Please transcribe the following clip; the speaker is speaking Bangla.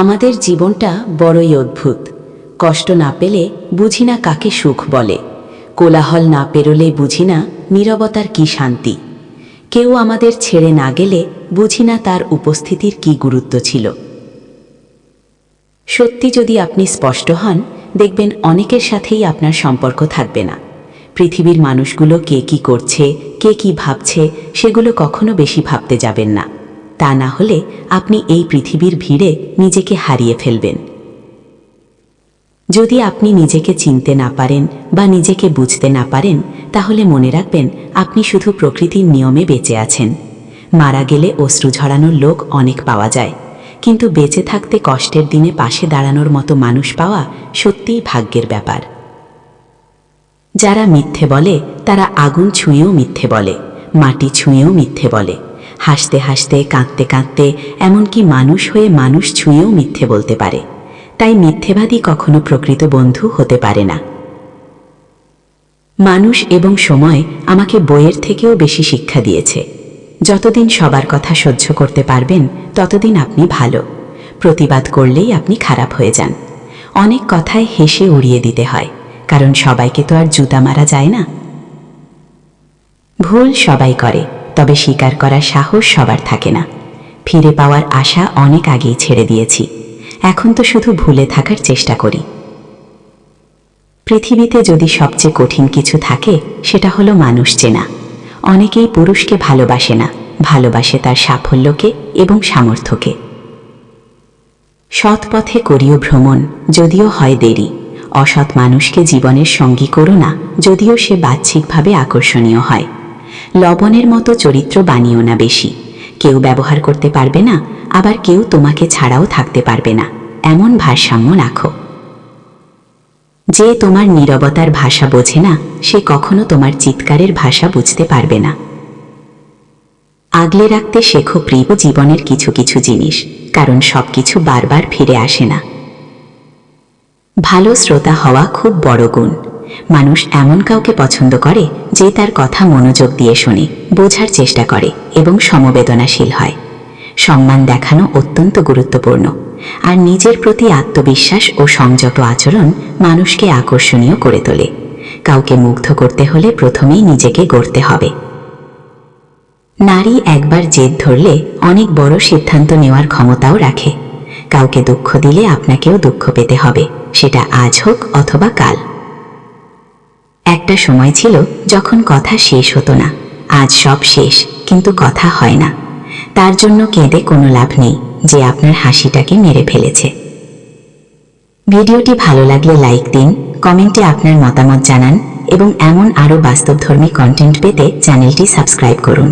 আমাদের জীবনটা বড়ই অদ্ভুত। কষ্ট না পেলে বুঝি না কাকে সুখ বলে, কোলাহল না পেরোলে বুঝি না নীরবতার কি শান্তি। কেউ আমাদের ছেড়ে না গেলে বুঝি না তার উপস্থিতির কি গুরুত্ব ছিল। সত্যি যদি আপনি স্পষ্ট হন, দেখবেন অনেকের সাথেই আপনার সম্পর্ক থাকবে না। পৃথিবীর মানুষগুলো কে কি করছে, কে কি ভাবছে, সেগুলো কখনো বেশি ভাবতে যাবেন না। তা না হলে আপনি এই পৃথিবীর ভিড়ে নিজেকে হারিয়ে ফেলবেন। যদি আপনি নিজেকে চিনতে না পারেন বা নিজেকে বুঝতে না পারেন, তাহলে মনে রাখবেন আপনি শুধু প্রকৃতির নিয়মে বেঁচে আছেন। মারা গেলে অশ্রু ঝরানোর লোক অনেক পাওয়া যায়, কিন্তু বেঁচে থাকতে কষ্টের দিনে পাশে দাঁড়ানোর মতো মানুষ পাওয়া সত্যিই ভাগ্যের ব্যাপার। যারা মিথ্যে বলে তারা আগুন ছুঁয়েও মিথ্যে বলে, মাটি ছুঁয়েও মিথ্যে বলে, হাসতে হাসতে কাঁদতে কাঁদতে এমনকি মানুষ হয়ে মানুষ ছুঁয়েও মিথ্যে বলতে পারে। তাই মিথ্যেবাদী কখনো প্রকৃত বন্ধু হতে পারে না। মানুষ এবং সময় আমাকে বইয়ের থেকেও বেশি শিক্ষা দিয়েছে। যতদিন সবার কথা সহ্য করতে পারবেন, ততদিন আপনি ভালো। প্রতিবাদ করলেই আপনি খারাপ হয়ে যান। অনেক কথায় হেসে উড়িয়ে দিতে হয়, কারণ সবাইকে তো আর জুতা মারা যায় না। ভুল সবাই করে, তবে স্বীকার করার সাহস সবার থাকে না। ফিরে পাওয়ার আশা অনেক আগেই ছেড়ে দিয়েছি, এখন তো শুধু ভুলে থাকার চেষ্টা করি। পৃথিবীতে যদি সবচেয়ে কঠিন কিছু থাকে, সেটা হলো মানুষ চেনা। অনেকেই পুরুষকে ভালোবাসে না, ভালোবাসে তার সাফল্যকে এবং সামর্থ্যকে। সৎ পথে করিও ভ্রমণ, যদিও হয় দেরি। অসৎ মানুষকে জীবনের সঙ্গী করো না, যদিও সে বাহ্যিকভাবে আকর্ষণীয় হয়। লবণের মতো চরিত্র বানিও না বেশি। কেউ ব্যবহার করতে পারবে না, আবার কেউ তোমাকে ছাড়াও থাকতে পারবে না, এমন ভারসাম্য রাখো। যে তোমার নীরবতার ভাষা বোঝে না, সে কখনো তোমার চিৎকারের ভাষা বুঝতে পারবে না। আগলে রাখতে শেখো প্রিয় জীবনের কিছু কিছু জিনিস, কারণ সবকিছু বারবার ফিরে আসে না। ভালো শ্রোতা হওয়া খুব বড় গুণ। মানুষ এমন কাউকে পছন্দ করে যে তার কথা মনোযোগ দিয়ে শোনে, বোঝার চেষ্টা করে এবং সমবেদনাশীল হয়। সম্মান দেখানো অত্যন্ত গুরুত্বপূর্ণ, আর নিজের প্রতি আত্মবিশ্বাস ও সংযত আচরণ মানুষকে আকর্ষণীয় করে তোলে। কাউকে মুগ্ধ করতে হলে প্রথমেই নিজেকে গড়তে হবে। নারী একবার জেদ ধরলে অনেক বড় সিদ্ধান্ত নেওয়ার ক্ষমতাও রাখে। কাউকে দুঃখ দিলে আপনাকেও দুঃখ পেতে হবে, সেটা আজ হোক অথবা কাল। একটা সময় ছিল যখন কথা শেষ হতো না। আজ সব শেষ, কিন্তু কথা হয় না। তার জন্য কেঁদে কোনো লাভ নেই যে আপনার হাসিটাকে মেরে ফেলেছে। ভিডিওটি ভালো লাগলে লাইক দিন, কমেন্টে আপনার মতামত জানান এবং এমন আরও বাস্তবধর্মী কন্টেন্ট পেতে চ্যানেলটি সাবস্ক্রাইব করুন।